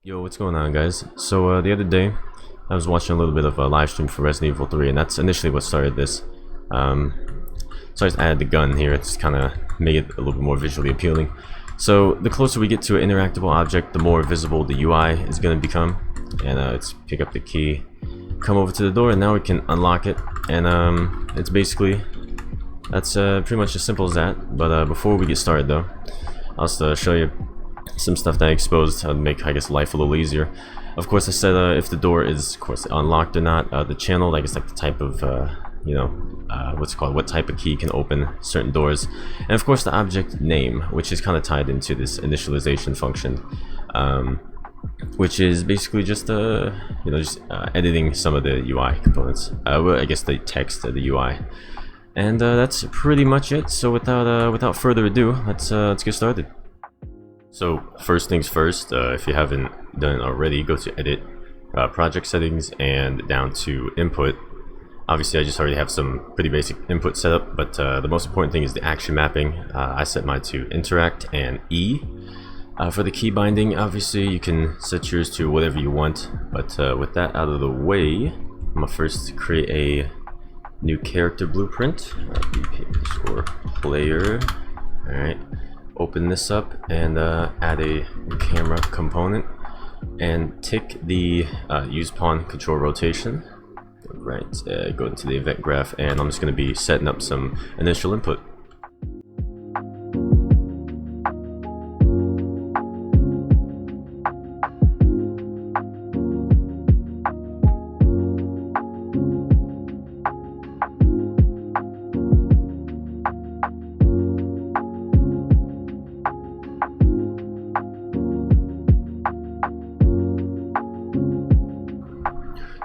Yo, what's going on, guys? So the other day I was watching a little bit of a live stream for Resident Evil 3, and that's initially what started this. So I just added the gun here to kind of make it a little bit more visually appealing. So the closer we get to an interactable object, the more visible the UI is going to become. And let's pick up the key, come over to the door, and now we can unlock it. And it's basically, that's pretty much as simple as that. But before we get started though, I'll just show you some stuff that I exposed to make, I guess, life a little easier. Of course, I said if the door is, of course, unlocked or not. The channel, I guess, like the type of, what's it called, what type of key can open certain doors. And of course, the object name, which is kind of tied into this initialization function, which is basically just, editing some of the UI components. Well, I guess the text of the UI. And that's pretty much it. So without further ado, let's get started. So first things first, if you haven't done it already, go to Edit, Project Settings, and down to Input. Obviously I just already have some pretty basic input set up, but the most important thing is the action mapping. I set mine to Interact and E. For the key binding, obviously you can set yours to whatever you want, but with that out of the way, I'm going to first create a new character blueprint, BP_player. Alright. Open this up and add a camera component and tick the use pawn control rotation. Right, go into the event graph, and I'm just going to be setting up some initial input.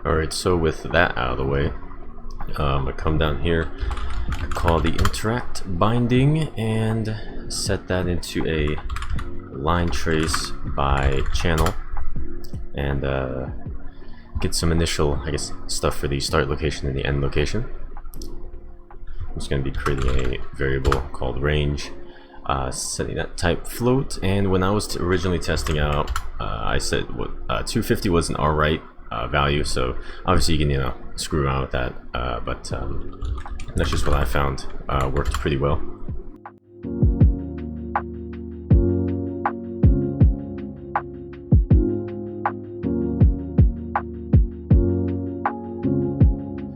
Alright, so with that out of the way, I come down here, call the interact binding, and set that into a line trace by channel, and get some initial, I guess, stuff for the start location and the end location. I'm just going to be creating a variable called range, setting that type float, and when I was originally testing out, I said what 250 was an alright value, so obviously you can screw around with that, but that's just what I found worked pretty well.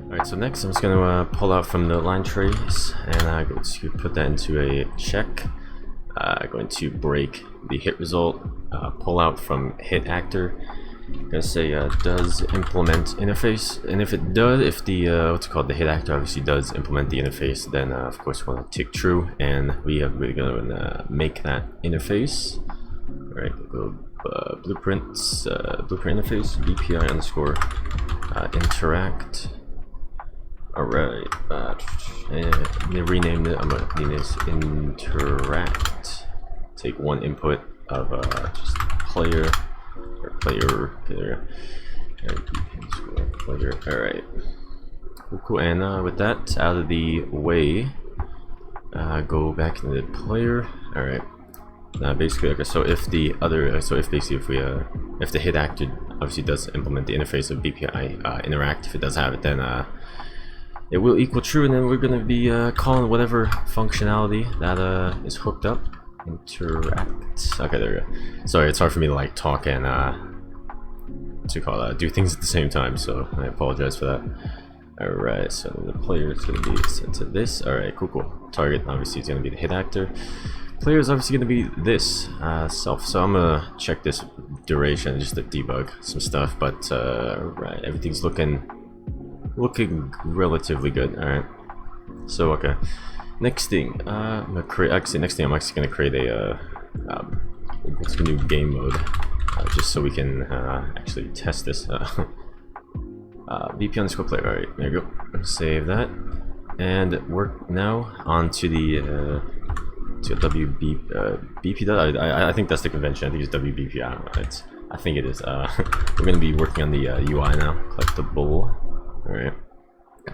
Alright, so next I'm just going to pull out from the line trace, and I'm going to put that into a check. Going to break the hit result, pull out from hit actor. I'm gonna say does implement interface, and if it does, if the the hit actor obviously does implement the interface, then of course we'll tick true, and we're gonna make that interface. All right, go blueprints, blueprint interface, BPI underscore interact. All right, I'm gonna rename it. I'm gonna name this interact. Take one input of just player. Player. Alright. Cool. And with that out of the way, go back into the player. Alright. Basically, okay, so if the other, if the hit actor obviously does implement the interface of BPI interact, if it does have it, then it will equal true, and then we're gonna be calling whatever functionality that is hooked up. Interact. Okay, there we go. Sorry, it's hard for me to like talk and do things at the same time, so I apologize for that. Alright, so the player is going to be set to this. Alright, cool. Target obviously is going to be the hit actor. Player is obviously going to be this self. So I'm going to check this duration just to debug some stuff, but right, everything's looking relatively good. Alright, so okay. Next thing, I'm gonna create. Actually, next thing I'm actually gonna create a what's the new game mode, just so we can actually test this. BP underscore player. All right, there you go. Save that, and work now onto the to WBP. I think that's the convention. I think it's WBP. I don't know. I think it is. We're gonna be working on the UI now. Collectible. All right.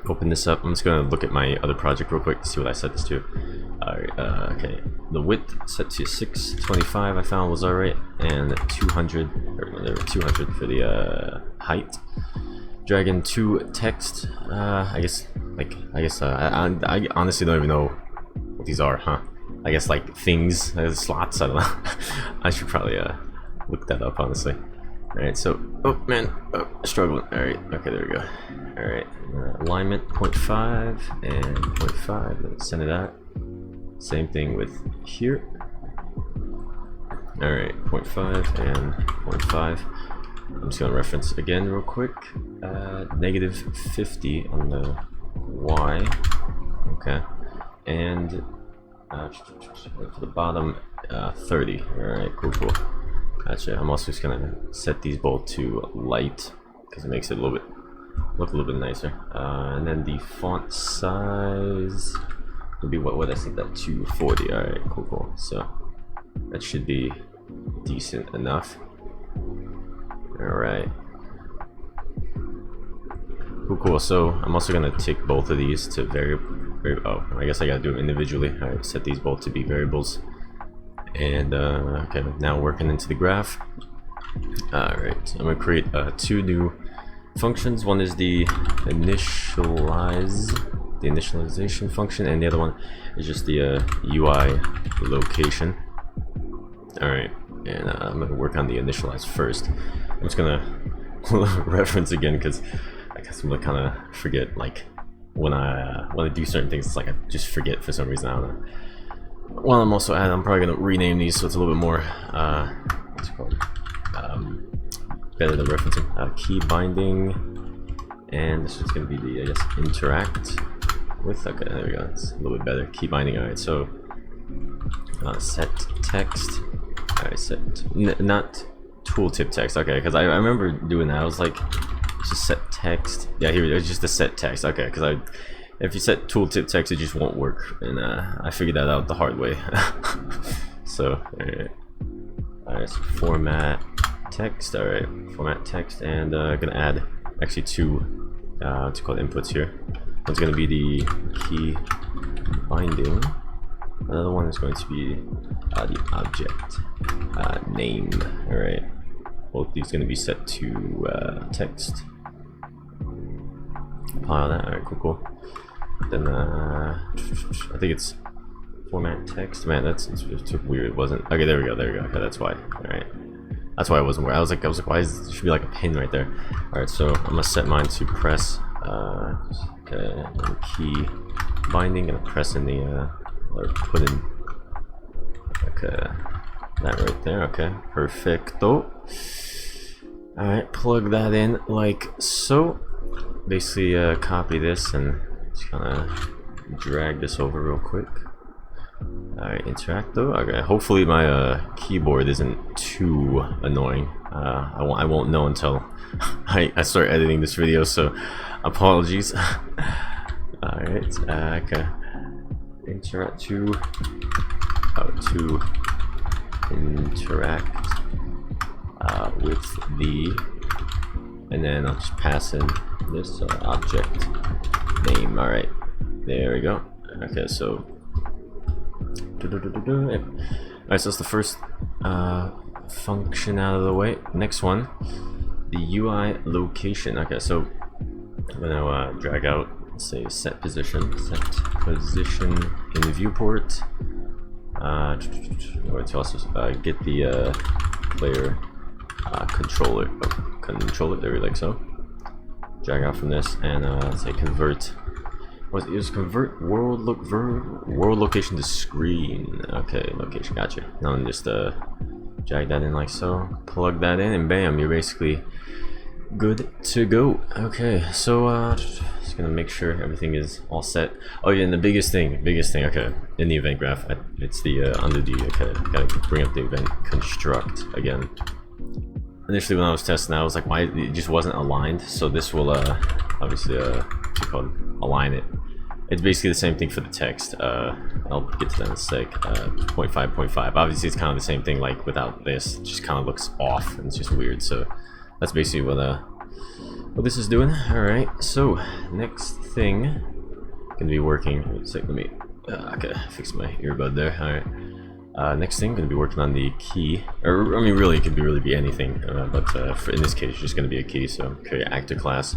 Open this up. I'm just gonna look at my other project real quick to see what I set this to. Alright, okay. The width set to 625 I found was alright, and 200, or whatever, 200 for the height. Drag in 2 text. I honestly don't even know what these are, huh? I guess like things, slots. I don't know. I should probably look that up, honestly. Alright, so, oh man, struggling. Alright, okay, there we go. Alright, alignment 0.5 and 0.5, let's send it out. Same thing with here. Alright, 0.5 and 0.5. I'm just gonna reference again real quick. -50 on the Y. Okay, and for the bottom, 30. Alright, cool. Gotcha. I'm also just gonna set these both to light because it makes it look a little bit nicer. And then the font size would be what I set that to 40. All right, cool. So that should be decent enough. All right, cool. So I'm also gonna tick both of these to oh, I guess I gotta do them individually. All right, set these both to be variables. And okay, now working into the graph. Alright, I'm gonna create 2 new functions. One is the initialization function, and the other one is just the UI location. Alright, and I'm gonna work on the initialize first. I'm just gonna reference again because I guess I'm gonna kind of forget, like when I do certain things, it's like I just forget for some reason. I don't know. Well, I'm probably gonna rename these so it's a little bit more what's it called? Better than referencing. Key binding, and this is gonna be the, I guess, interact with. Okay, there we go. It's a little bit better. Key binding. All right, so set text. All right, set not tooltip text. Okay, because I remember doing that. I was like, just set text. Yeah, here it is. Just the set text. Okay, because if you set tooltip text, it just won't work, and I figured that out the hard way. So, alright, so format text. Alright, format text, and I'm gonna add actually 2 what's it called, inputs here. One's gonna be the key binding. Another one is going to be the object name. Alright, both these are gonna be set to text. Compile that. Alright, cool. Then I think it's format text. Man, it's weird. It wasn't. Okay, there we go. Okay, that's why. All right, that's why I wasn't aware. I was like, why is there should be like a pin right there? All right, so I'm gonna set mine to press. Okay, key binding. Gonna press in the or put in. Okay, that right there. Okay, perfecto. All right, plug that in like so. Basically, copy this and just kind of drag this over real quick. Alright, interact though. Okay, hopefully my keyboard isn't too annoying. I won't know until I start editing this video, so apologies. Alright, okay. Interact to interact with the, and then I'll just pass in this object name. All right, there we go. Okay, so alright, so that's the first function out of the way. Next one, the UI location. Okay, so I'm gonna drag out, say, set position in the viewport. Going to also get the player controller. There we like so. Drag out from this and say convert. It was convert world location to screen. Okay, location, gotcha. Now I'm just drag that in like so, plug that in, and bam, you're basically good to go. Okay, so just gonna make sure everything is all set. Oh yeah, and the biggest thing, okay, in the event graph, it's the under the, okay, gotta bring up the event construct again. Initially when I was testing, I was like, why it just wasn't aligned? So this will obviously what's it called, align it. It's basically the same thing for the text. I'll get to that in a sec. 0.5. Obviously it's kind of the same thing, like without this, it just kind of looks off and it's just weird. So that's basically what this is doing. All right, so next thing gonna be working. Wait a sec, let me okay, fix my earbud there. All right, Next thing, gonna be working on the key, or I mean, really, it could be anything, but in this case, it's just gonna be a key. So create actor class.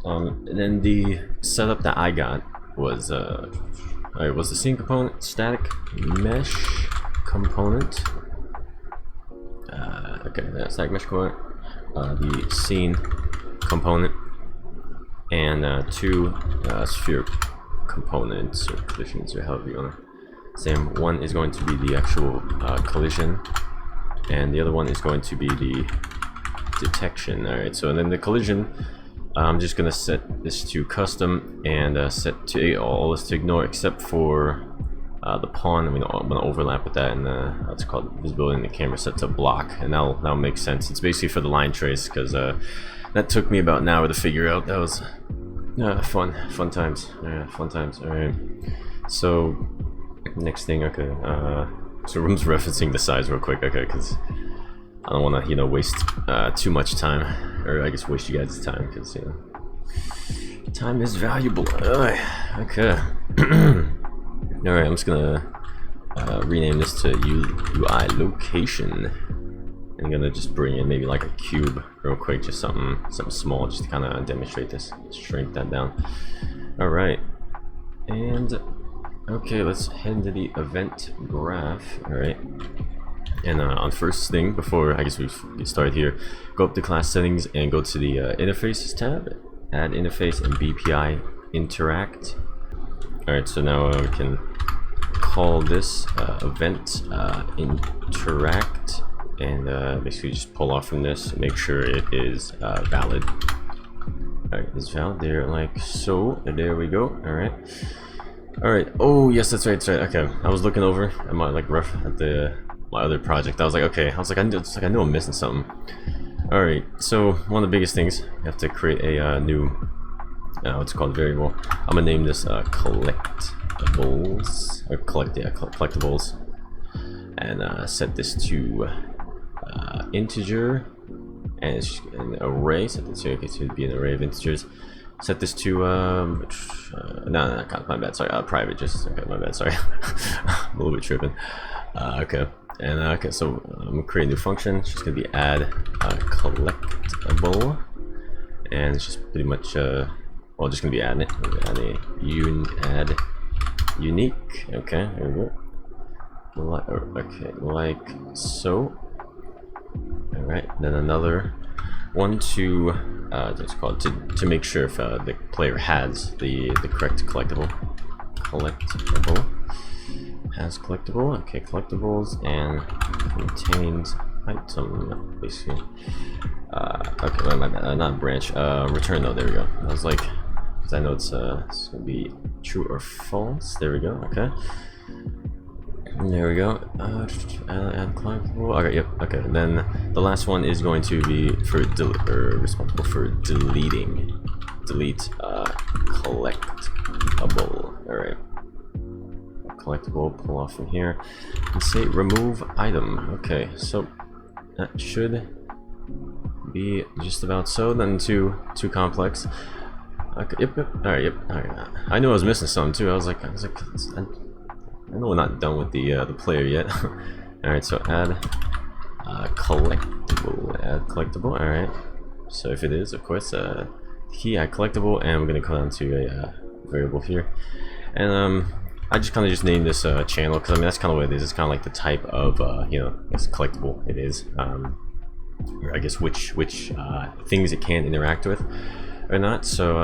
And then the setup that I got was alright, was the scene component, static mesh component. Okay, that's static mesh component. The scene component, and two sphere components or collisions, or however you wanna. Same one is going to be the actual collision, and the other one is going to be the detection. Alright, so then the collision, I'm just gonna set this to custom and set to all this to ignore except for the pawn. I'm gonna overlap with that, and what's called visibility in the camera set to block, and that'll make sense. It's basically for the line trace, because that took me about an hour to figure out. That was fun times. Fun times. Alright, so next thing, okay, so I'm just referencing the size real quick, okay, because I don't want to, you know, waste too much time, or I guess waste you guys' time, because, you know, time is valuable. Okay. Alright, I'm just gonna rename this to UI location. I'm gonna just bring in maybe like a cube real quick, just something small, just to kind of demonstrate this. Shrink that down. Alright, and okay, let's head into the event graph. Alright, and on first thing, before I guess we get started here, go up to class settings and go to the interfaces tab, add interface and BPI interact. Alright, so now we can call this event interact, and basically just pull off from this, make sure it is valid. Alright, it's valid there, like so, and there we go. Alright, oh yes, that's right, okay. I was looking over at my my other project. I was like, I knew I'm missing something. Alright, so one of the biggest things, you have to create a new what's called variable. I'm gonna name this collectibles, or collectibles, and set this to integer, and it's an array. Set this to be an array of integers. Set this to no, my bad, sorry, private, just okay, my bad, sorry. I'm a little bit tripping. Okay, and okay, so I'm gonna create a new function. It's just gonna be add collectible, and it's just pretty much well, just gonna be adding it. Add a add unique. Okay, there we go. Okay, like so. All right, then another one to that's called to make sure if the player has the correct collectible. Collectible has collectible. Okay, collectibles and contains item, basically. Okay, my bad, not branch. Return though. There we go. I was like, because I know it's gonna be true or false. There we go. Okay. There we go. Add collectible. Okay, yep. Okay, then the last one is going to be for responsible for delete collectible. All right. Collectible. Pull off from here and say remove item. Okay, so that should be just about so. Then too complex. Okay, yep. All right, yep. All right. I knew I was missing something too. I was like. I know we're not done with the player yet. Alright, so add collectible. Add collectible. Alright. So if it is, of course, key add collectible, and we're gonna come down to a variable here. And I just kind of just named this channel because I mean that's kind of what it is. It's kind of like the type of you know, it's collectible it is. Or I guess which things it can interact with or not. So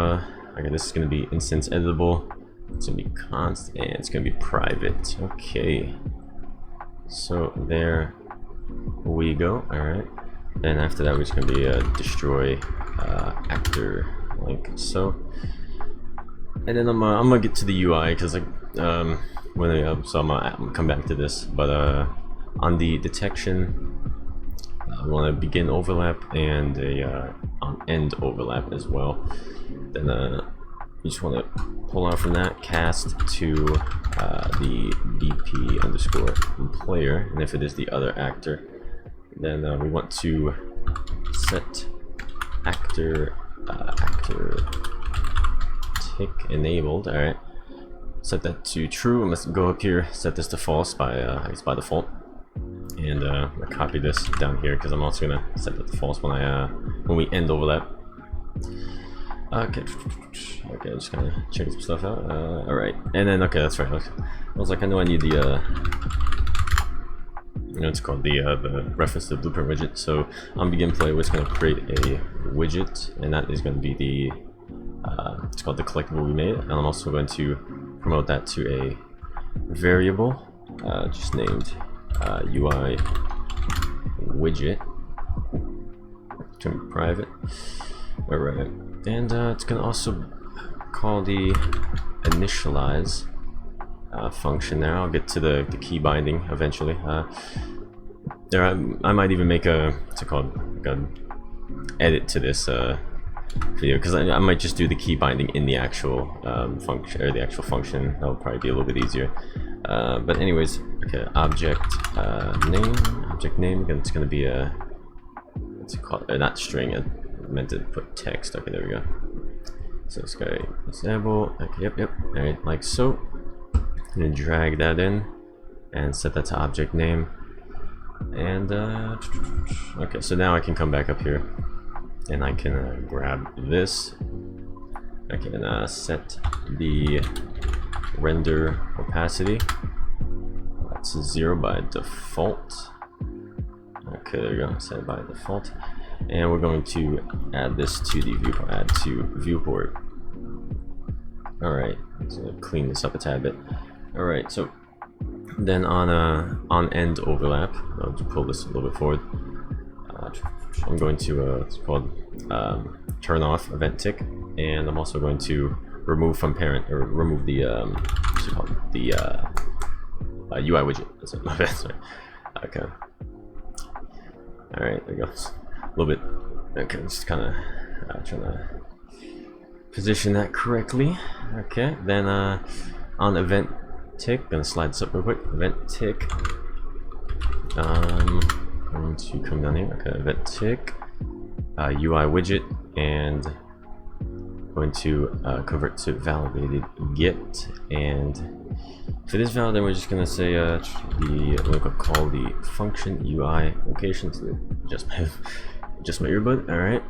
okay, this is gonna be instance editable. It's gonna be constant and it's gonna be private. Okay, so there we go. All right, then after that we're just gonna be destroy actor like so, and then I'm gonna get to the UI because like when so I'm gonna come back to this, but on the detection we want to begin overlap and a end overlap as well. Then you just want to pull out from that, cast to the BP underscore player, and if it is the other actor, then we want to set actor tick enabled. All right, set that to true. Let's go up here, set this to false by I guess by default, and I copy this down here because I'm also gonna set that to false when we end overlap. Okay, just kind of checking some stuff out. All right, and then okay, that's right. I was like, I know I need the it's called the reference to the blueprint widget. So on begin play, we're just going to create a widget, and that is going to be the it's called the collectible we made, and I'm also going to promote that to a variable just named UI widget, turn private. All right, and it's going to also call the initialize function there. I'll get to the key binding eventually. There, I might even make what's it called, like a edit to this video, because I might just do the key binding in the actual function, or the actual function. That'll probably be a little bit easier. But anyways, okay, object name. It's gonna be a what's it called? Not string. I meant to put text. Okay, there we go. So this guy disable. Okay, yep. All right, like so. I'm gonna drag that in and set that to object name. And okay, so now I can come back up here and I can grab this. I can set the render opacity. That's 0 by default. Okay, there we go. Set it by default. And we're going to add this to the viewport. Add to viewport. All right, let's clean this up a tad bit. All right, so then on end overlap, I'll just pull this a little bit forward. I'm going to it's called turn off event tick, and I'm also going to remove from parent, or remove the what's it called, the UI widget. That's it. My bad. Sorry. Okay. All right, there goes a little bit. Okay, just kind of trying to position that correctly. Okay, then on event tick, gonna slide this up real quick. Event tick. Going to come down here. Okay, event tick, UI widget, and going to convert to validated get. And for this valid, we're just gonna say we're gonna call the function UI location to just my earbud. All right,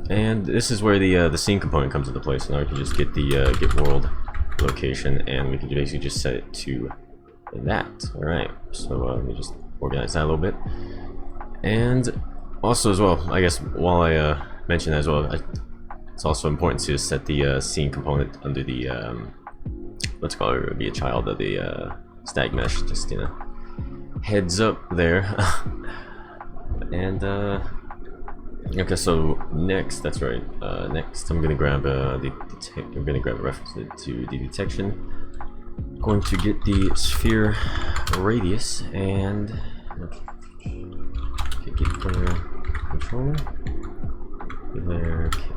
and this is where the scene component comes into place. So now we can just get the get world location, and we can basically just set it to that. All right, so let me just organize that a little bit. And also as well, I guess while I mention that as well, it's also important to set the scene component under the let's call it be a child of the static mesh, just heads up there. And okay, so next, that's right. Next, I'm gonna grab I'm gonna grab a reference to the detection. Going to get the sphere radius and get player controller.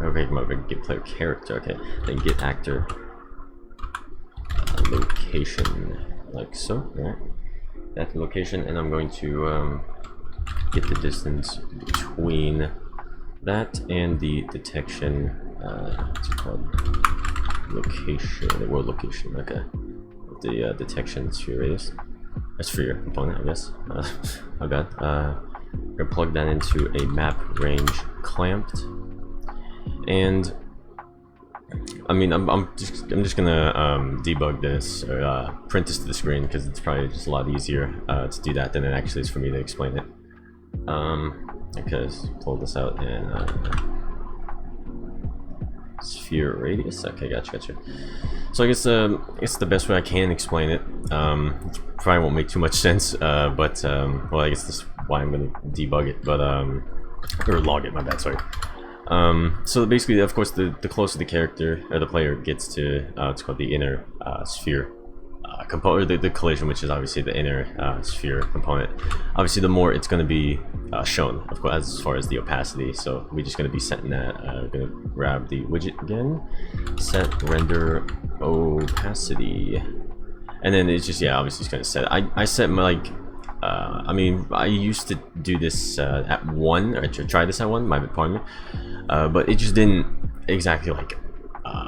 Okay, come over. Get player character. Okay, then get actor location, like so. All right, that's the location, and I'm going to get the distance between that and the detection. What's it called? Location. The world location. Okay. The detection sphere radius. That's for your component, I guess. My bad. We're gonna plug that into a map range clamped, and I mean I'm just gonna debug this, or print this to the screen, because it's probably just a lot easier to do that than it actually is for me to explain it. Okay, let's pull this out, and sphere radius. Okay, gotcha. So I guess it's the best way I can explain it. It probably won't make too much sense, but well, I guess that's why I'm gonna debug it, but or log it. My bad. Sorry. So basically, of course, the closer the character or the player gets to it's called the inner sphere component, or the collision, which is obviously the inner sphere component. Obviously, the more it's going to be shown, of course, as far as the opacity. So we're just going to be setting that. We're going to grab the widget again, set render opacity, and then it's just, yeah, obviously it's going to set. I set my, like, I mean, I used to do this at 1, or to try this at 1. Pardon me, but it just didn't exactly like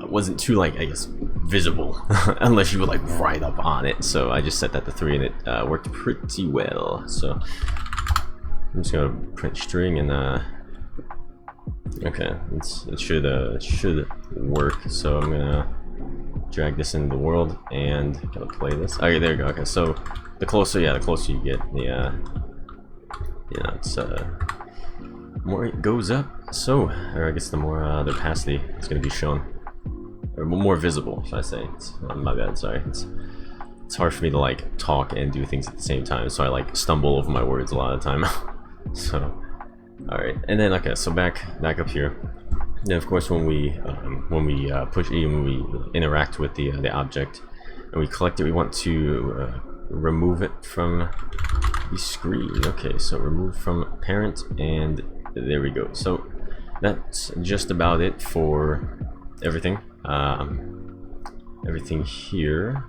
wasn't too, like, I guess, visible unless you were like right up on it. So I just set that to 3 and it worked pretty well. So I'm just gonna print string and okay, it should work. So I'm gonna drag this into the world and gonna play this. Okay, there you go. Okay, so the closer you get, the it's more it goes up. So, or I guess the more the opacity is gonna be shown, or more visible, should I say? My bad. Sorry. It's hard for me to like talk and do things at the same time, so I like stumble over my words a lot of the time. So, all right, and then okay, so back up here. Then of course when we interact with the object and we collect it, we want to remove it from the screen. Okay, so remove from parent, and there we go. So that's just about it for everything. Everything here,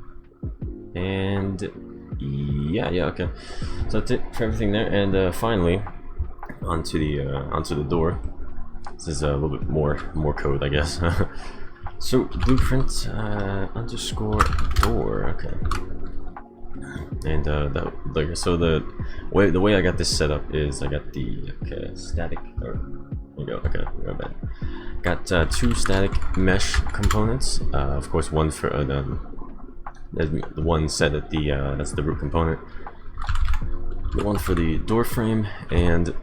and yeah, okay. So that's it for everything there, and finally onto the door. This is a little bit more code, I guess. So blueprint underscore door. Okay. And so the way I got this set up is I got the static. Or, there we go. Okay, go back. Got 2 static mesh components. Of course, one for the one set at the that's the root component. The one for the door frame, and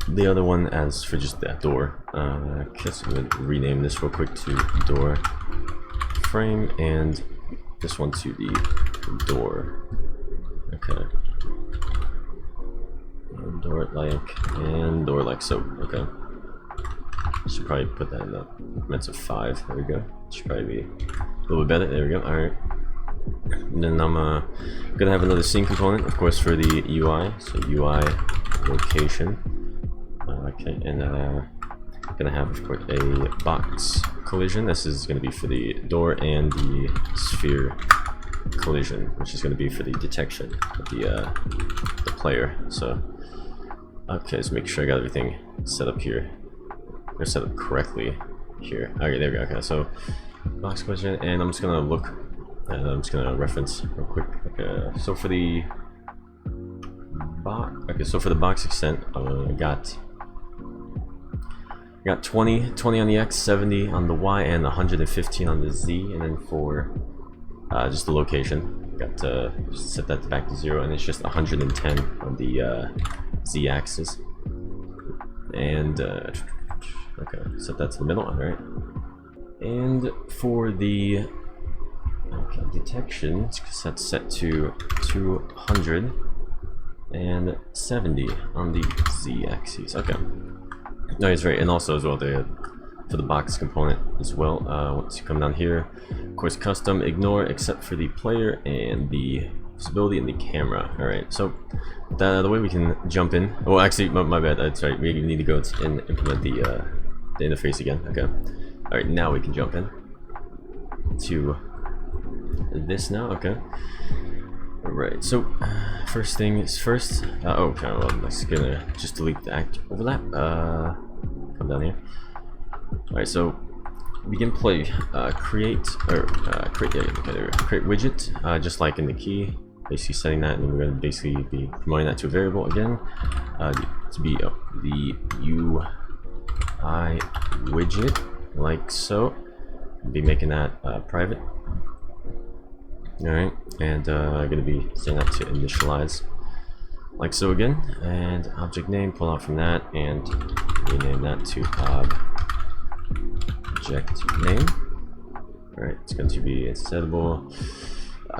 the other one as for just that door. I guess I'm gonna rename this real quick to door frame, and this one to the door. Okay. And door like so. Okay. Should probably put that in the increments of 5. There we go. Should probably be a little bit better. There we go. All right. And then I'm gonna have another scene component, of course, for the UI. So UI location. Okay, and gonna have, of course, a box collision. This is gonna be for the door, and the sphere collision, which is gonna be for the detection of the player. So okay, let's make sure I got everything set up here. Or set up correctly here. Okay, there we go. Okay, so box collision, and I'm just gonna look. I'm just gonna reference real quick. Okay, so for the box. Okay, so for the box extent, I got 20 on the X, 70 on the Y, and 115 on the Z. And then for just the location, got to set that back to 0, and it's just 110 on the Z axis. And okay, set that to the middle. All right. And for the detection, it's set to 270 on the Z axis. Okay. No, it's right, and also as well for the box component as well. Once you come down here, of course, custom ignore except for the player and the visibility and the camera. All right, so the way we can jump in. Oh, actually, my bad. That's right. We need to go and implement the interface again. Okay. All right, now we can jump in to this now. Okay. Alright, so first thing is first. Okay, well, I'm just gonna delete the act overlap. Come down here. Alright, so begin play. Create widget, just like in the key. Basically setting that, and we're gonna basically be promoting that to a variable again. To be the UI widget, like so. Be making that private. Alright, and I'm going to be setting that to initialize, like so again, and object name, pull out from that, and rename that to object name. Alright, it's going to be settable,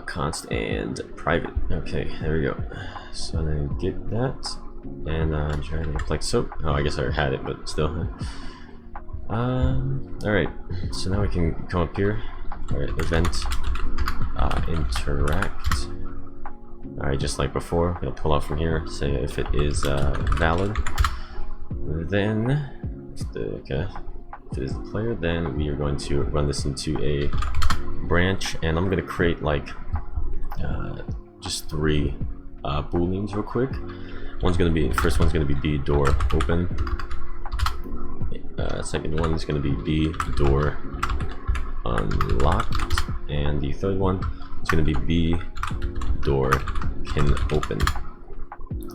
const, and private. Okay, there we go. So then get that, and drag it up like so. Oh, I guess I already had it, but still. Alright, so now we can come up here. Alright, event interact. Alright, just like before, we'll pull out from here, say if it is valid. Then, if it is the player, then we are going to run this into a branch, and I'm going to create like just 3 booleans real quick. First one's going to be B door open. Second one is going to be B door unlocked, and the third one is going to be B door can open.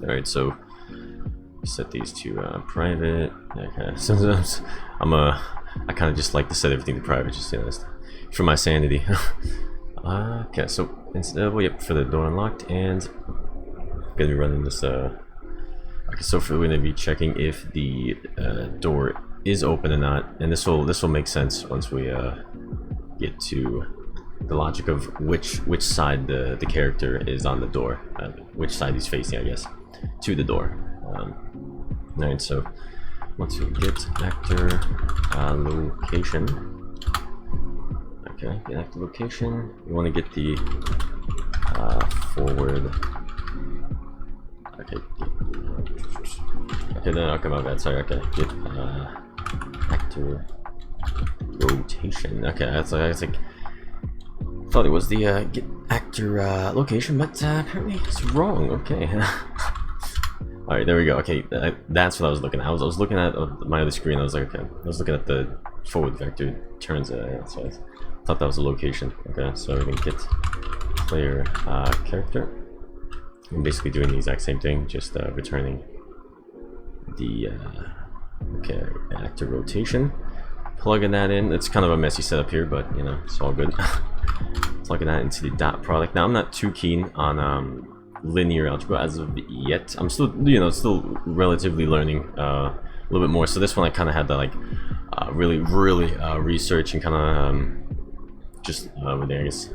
Alright, so set these to private. Okay, sometimes I kind of just like to set everything to private, just for my sanity. Okay, so instead, well, yep, for the door unlocked, and I'm gonna be running this. Okay, so we're gonna be checking if the door is open or not, and this will make sense once we get to the logic of which side the character is on the door, which side he's facing, I guess, to the door. Alright, so once we get actor location, okay, get actor location, you want to get the forward. Okay, then I'll come out bad. Sorry. Okay, get actor rotation. Okay, that's like. Thought it was the get actor location, but apparently it's wrong. Okay. Alright, there we go. Okay, that's what I was looking at. I was looking at my other screen. I was like, okay, I was looking at the forward vector turns. Yeah, so I thought that was a location. Okay, so we can get player character. I'm basically doing the exact same thing, just returning the okay, actor rotation. Plugging that in. It's kind of a messy setup here, but you know, it's all good. Plugging that into the dot product. Now I'm not too keen on linear algebra as of yet. I'm still, you know, still relatively learning a little bit more. So this one I kind of had to like really research and kind of just I guess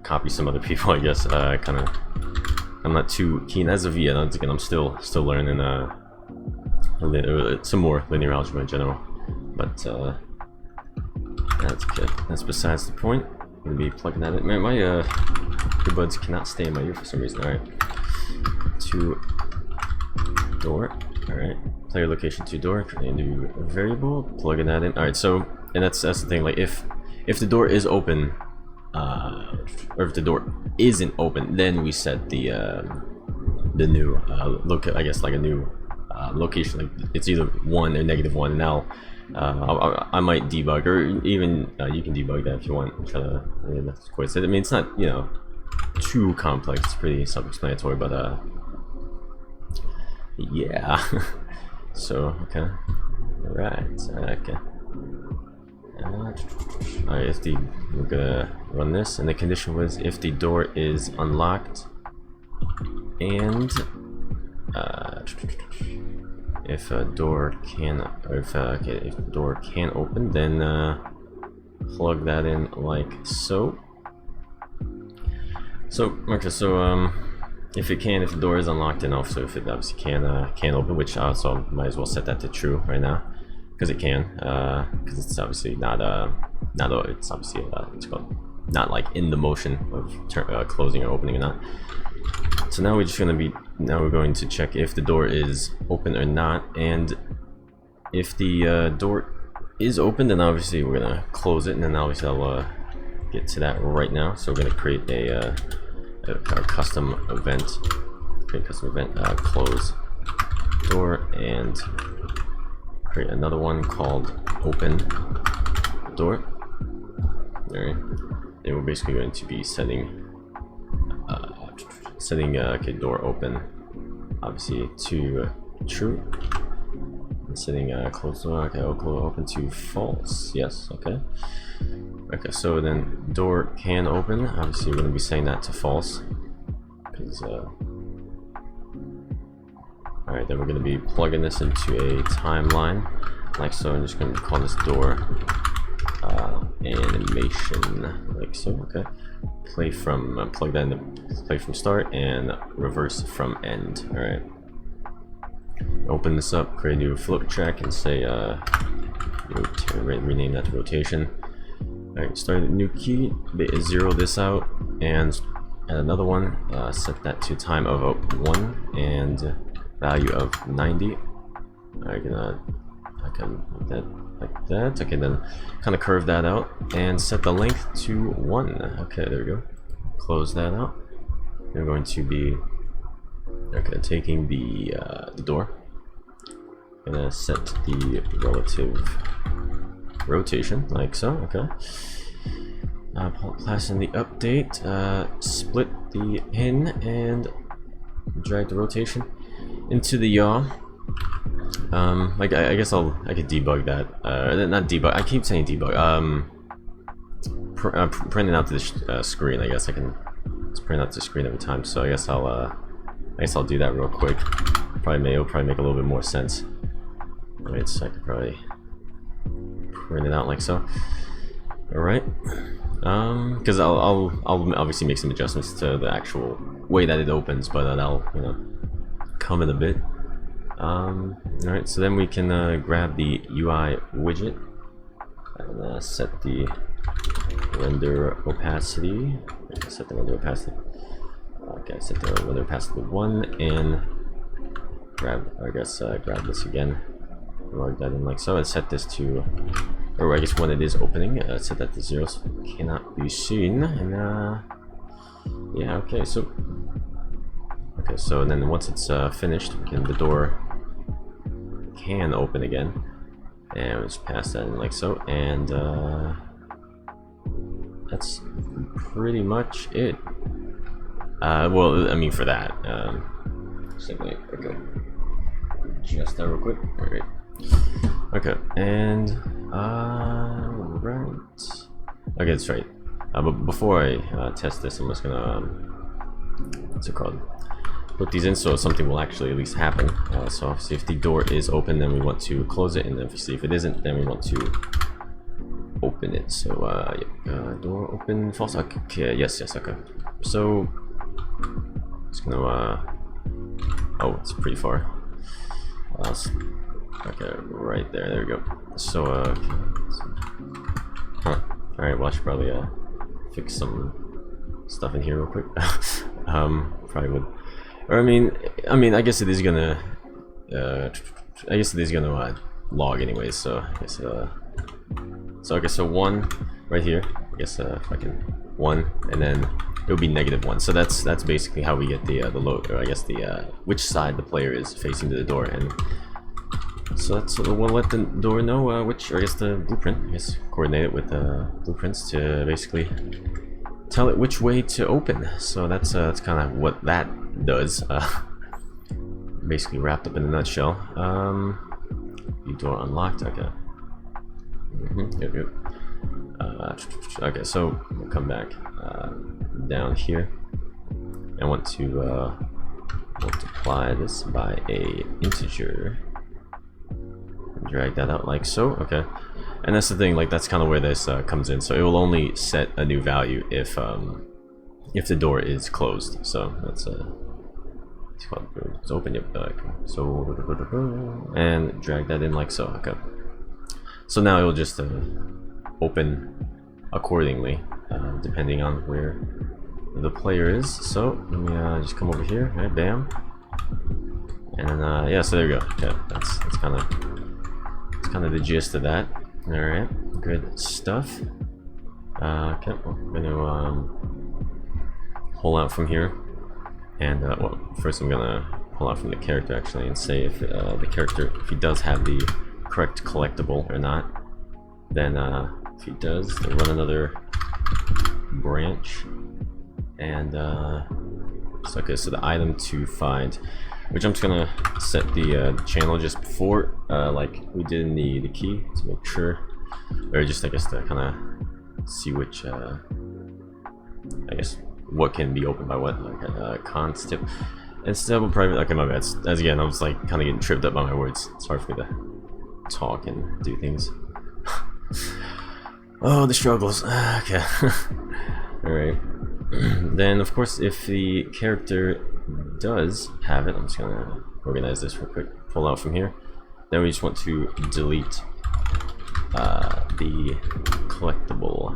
copy some other people. I guess I'm not too keen as of yet. Again, I'm still learning some more linear algebra in general, but that's okay. That's besides the point. I'm gonna be plugging that in. Man, my earbuds cannot stay in my ear for some reason. Alright. To door. Alright. Player location to door. Create a new variable. Plugging that in. Alright, so and that's the thing, like if the door is open, or if the door isn't open, then we set the new I guess like a new location, like it's either 1 or -1, and now I might debug, or even you can debug that if you want. Try to, I mean, that's quite it. I mean, it's not, you know, too complex. It's pretty self-explanatory, but yeah. So okay, all right, okay. Alright, if we're gonna run this, and the condition was if the door is unlocked, and if a door can, or if the door can open, then plug that in like so. So okay, so if the door is unlocked, and also if it obviously can open, which I also might as well set that to true right now, because it can, because it's obviously it's obviously what's it called, not like in the motion of closing or opening or not. So now we're going to check if the door is open or not, and if the door is open, then obviously we're gonna close it, and then obviously I'll get to that right now. So we're gonna create a custom event, close door, and create another one called open door. Alright, and we're basically going to be setting okay, door open obviously to true, and setting close door, okay, open to false. Yes, okay. Okay, so then door can open, obviously we're going to be setting that to false, because alright, then we're going to be plugging this into a timeline like so. I'm just going to call this door animation like so. Okay, play from plug that into play from start and reverse from end. Alright, open this up, create a new float track, and say rename that to rotation. Alright, start a new key, zero this out, and add another one, set that to time of 1 and value of 90. Alright, I can make that like that. Okay, then kind of curve that out and set the length to 1. Okay, there we go. Close that out. We're going to be taking the door. Gonna set the relative rotation like so. Okay. Pass in the update, split the pin and drag the rotation into the yaw. Like I guess I could debug that. Not debug. I keep saying debug. Printing out this screen. I guess I can just print out the screen every time. So I guess I'll do that real quick. It'll probably make a little bit more sense. Wait, so I could probably print it out like so. All right. Because I'll obviously make some adjustments to the actual way that it opens, but that'll come in a bit. Alright, so then we can grab the UI widget and set the render opacity. Set the render opacity. Okay, set the render opacity to 1 and grab this again. Log that in like so, and set this to, or I guess when it is opening, set that to 0 so it cannot be seen. And yeah, okay, so then once it's finished, the door can open again, and we'll just pass that in like so, and that's pretty much it. Well, I mean for that. Simply okay. Adjust that real quick. All right. Okay, and right. Okay, that's right. But before I test this, I'm just gonna what's it called? Put these in so something will actually at least happen. So obviously, if the door is open, then we want to close it, and then obviously if it isn't, then we want to open it. So yeah, door open, false. Okay, yes, okay. So it's gonna oh, it's pretty far. Okay, right there. There we go. So huh. All right. Well, I should probably fix some stuff in here real quick. Probably would. Or I mean, I guess it is gonna. Log anyways. So I guess okay. So 1 right here. I guess if I can 1, and then it would be -1. So that's basically how we get the load, or I guess the which side the player is facing to the door, and so that's we'll let the door know which, or I guess the blueprint. I guess coordinate it with blueprints to basically tell it which way to open. So that's kind of what that does. Basically wrapped up in a nutshell. The door unlocked. Okay. Good. Okay, so we'll come back down here. I want to multiply this by a integer. Drag that out like so. Okay, and that's the thing. Like that's kind of where this comes in. So it will only set a new value if the door is closed. So that's it's open. Yep. So and drag that in like so. Okay. So now it will just open accordingly, depending on where the player is. So let me just come over here. Right, bam. And then yeah. So there we go. Yeah, that's kind of the gist of that. All right, good stuff. Okay, I'm gonna pull out from here, and well, first I'm gonna pull out from the character actually, and say if the character, if he does have the correct collectible or not. Then if he does, then run another branch, and so, okay, so the item to find, which I'm just gonna set the channel just before, like we did in the key, to make sure, or just I guess to kind of see which, I guess what can be opened by what, like const tip. Instead of private. Okay, my bad. As again, I was like kind of getting tripped up by my words. It's hard for me to talk and do things. Oh, the struggles. Okay. All right. Then, of course, if the character does have it, I'm just gonna organize this real quick. Pull out from here. Then we just want to delete the collectible.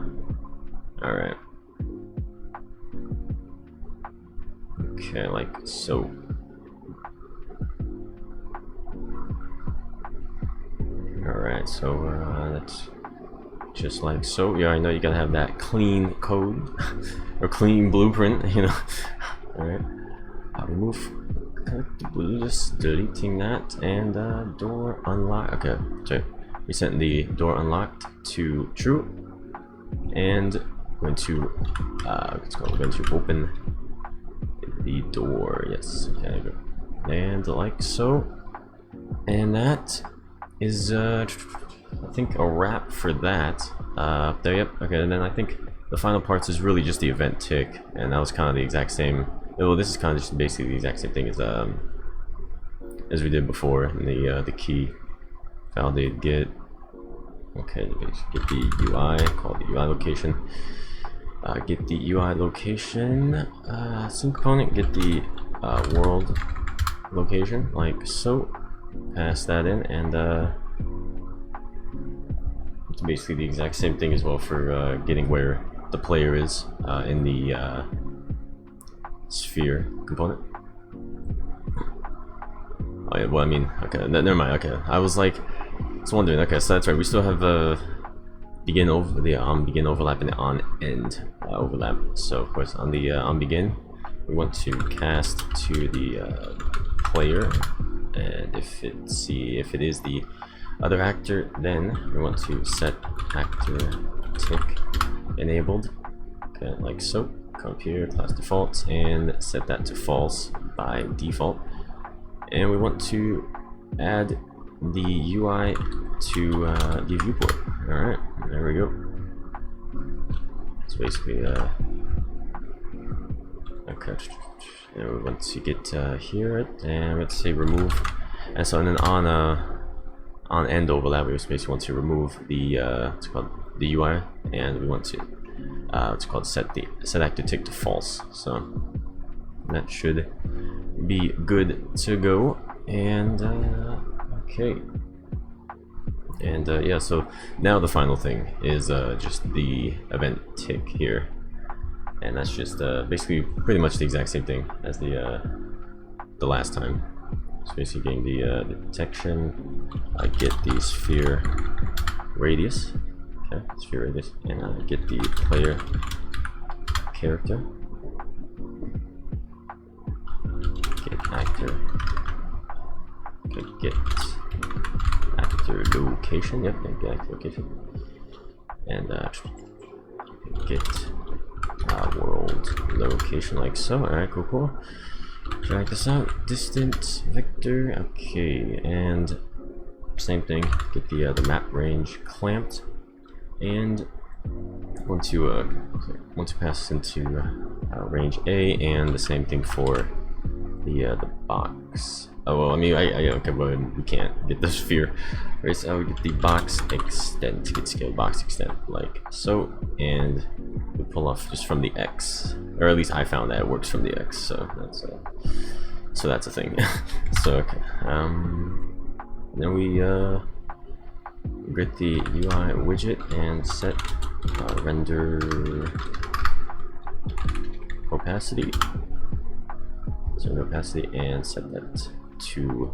All right. Okay, like so. Alright, so that's just like so. Yeah, I know you gotta have that clean code or clean blueprint, you know. Alright, remove collectible, just deleting that, and door unlock. Okay, so resetting the door unlocked to true, and going to we're going to open the door. Yes, okay, and like so, and that is I think a wrap for that. There, yep. Okay, and then I think the final parts is really just the event tick, and that was kind of the exact same. Well, this is kind of just basically the exact same thing as we did before in the key validate get. Okay, get the UI, call the UI location. Get the UI location. Sync component. Get the world location, like so. Pass that in, and it's basically the exact same thing as well for getting where the player is in the sphere component. Oh yeah, well I mean, okay, never mind. Okay, I was wondering. Okay, so that's right. We still have begin overlap and the on end overlap. So of course on the on begin, we want to cast to the player, and if it is the other actor, then we want to set actor tick enabled. Okay, like so. Come up here, class default, and set that to false by default. And we want to add the UI to the viewport. Alright, there we go. So basically, okay. And we want to get here, and let's say remove. And so then on end overlap, we basically want to remove the what's called the UI, and we want to what's called set actor tick to false. So that should be good to go. And okay, and yeah, so now the final thing is just the event tick here, and that's just basically pretty much the exact same thing as the last time. So basically getting the detection, get the sphere radius, okay, sphere radius, and get the player character, get actor, okay, get actor location, yep, and get actor location, and get world location, like so. Alright, cool. Drag this out, distant vector, okay, and same thing, get the map range clamped, and want to pass into range A, and the same thing for the box. Oh well, I mean, okay, well, we can't get the sphere, right? So I would get the box extent, get scale box extent, like so, and we pull off just from the X, or at least I found that it works from the X, so that's a thing. So okay, then we get the UI widget and set render opacity. So opacity, and set that to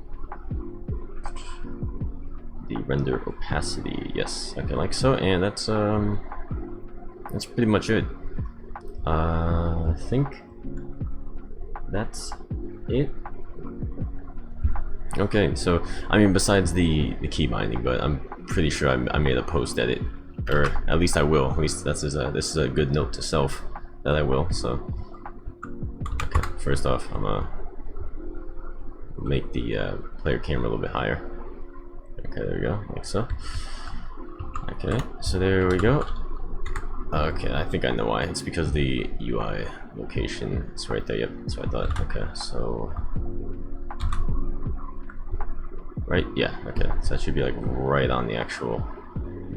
the render opacity. Yes, okay, like so, and that's pretty much it. I think that's it. Okay, so I mean, besides the key binding, but I'm pretty sure I made a post edit, or at least I will. At least this is a good note to self that I will. So okay, first off, I'm gonna make the player camera a little bit higher. Okay, there we go, like so. Okay, so there we go. Okay, I think I know why. It's because the UI location is right there. Yep, that's what I thought. Okay, so right, yeah, okay, so that should be like right on the actual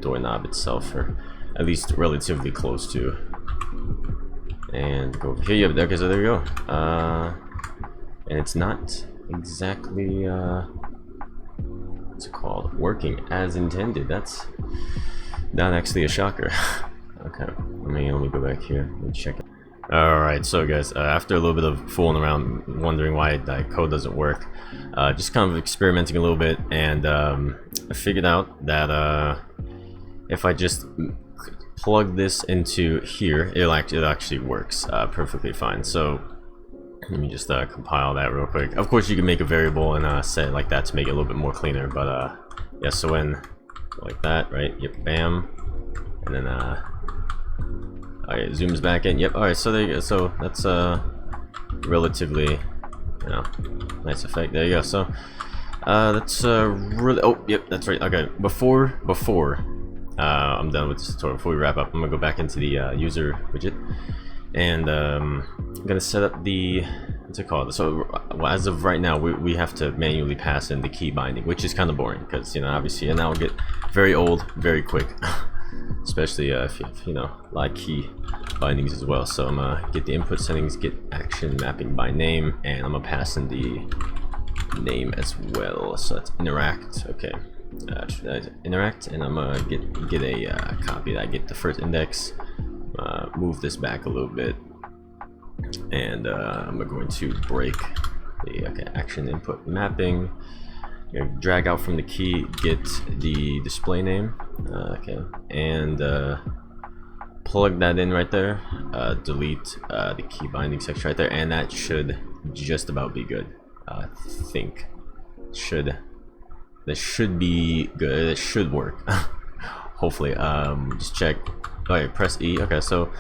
doorknob itself, or at least relatively close to. And go over here. Yep, okay, so there we go. And it's not exactly what's it called, working as intended. That's not actually a shocker. Okay, let me go back here and check it. Alright, so guys, after a little bit of fooling around, wondering why that code doesn't work, just kind of experimenting a little bit, and I figured out that if I just plug this into here, it actually works perfectly fine. So let me just compile that real quick. Of course, you can make a variable and set it like that to make it a little bit more cleaner, but yeah, so when like that, right? Yep, bam, and then Alright, zooms back in. Yep, alright, so there you go. So that's relatively, you know, nice effect. There you go. So that's really, oh yep, that's right. Okay, before I'm done with this tutorial, before we wrap up, I'm gonna go back into the user widget, and I'm gonna set up the, what's it called? So as of right now, we have to manually pass in the key binding, which is kind of boring because, you know, obviously, and that will get very old very quick. Especially if you know, a lot of key bindings as well. So I'm gonna get the input settings, get action mapping by name, and I'm gonna pass in the name as well. So that's interact. Okay, interact, and I'm gonna get a copy that. Get the first index. Move this back a little bit, and I'm going to break the action input mapping. Drag out from the key, get the display name, okay, and plug that in right there. Delete the key binding section right there, and that should just about be good. I think that should be good. It should work. Hopefully. Just check. Okay, press E. Okay, so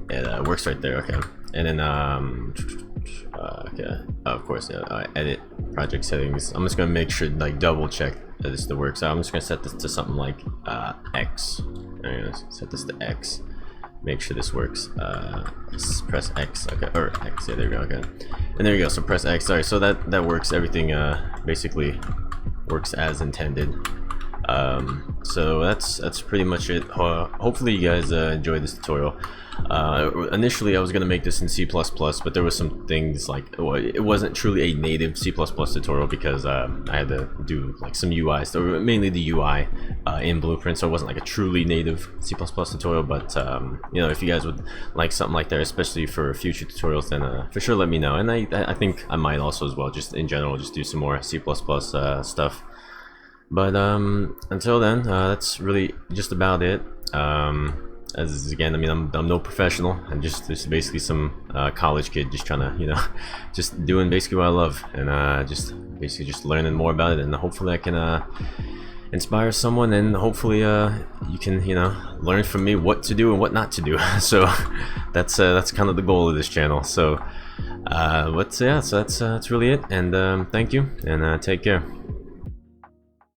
it works right there. Okay, and then okay, of course, edit project settings. I'm just gonna make sure, like, double check that this still works. So I'm just gonna set this to something like X. I'm gonna set this to X. Make sure this works. Press X. Okay, or X. Yeah, there we go. Okay, and there you go. So press X. Sorry. So that works. Everything basically works as intended. So that's pretty much it. Hopefully you guys enjoyed this tutorial. Initially I was gonna make this in C++, but there was some things like, well, it wasn't truly a native C++ tutorial because I had to do like some UI, so mainly the UI in Blueprint, so it wasn't like a truly native C++ tutorial. But you know, if you guys would like something like that, especially for future tutorials, then for sure let me know. And I think I might also as well, just in general, just do some more C++ stuff. But until then, that's really just about it. As again, I mean, I'm no professional. I'm just basically some college kid just trying to, you know, just doing basically what I love, and just basically just learning more about it, and hopefully I can inspire someone, and hopefully you can, you know, learn from me what to do and what not to do. So that's kind of the goal of this channel. So but yeah, so that's really it, and thank you, and take care.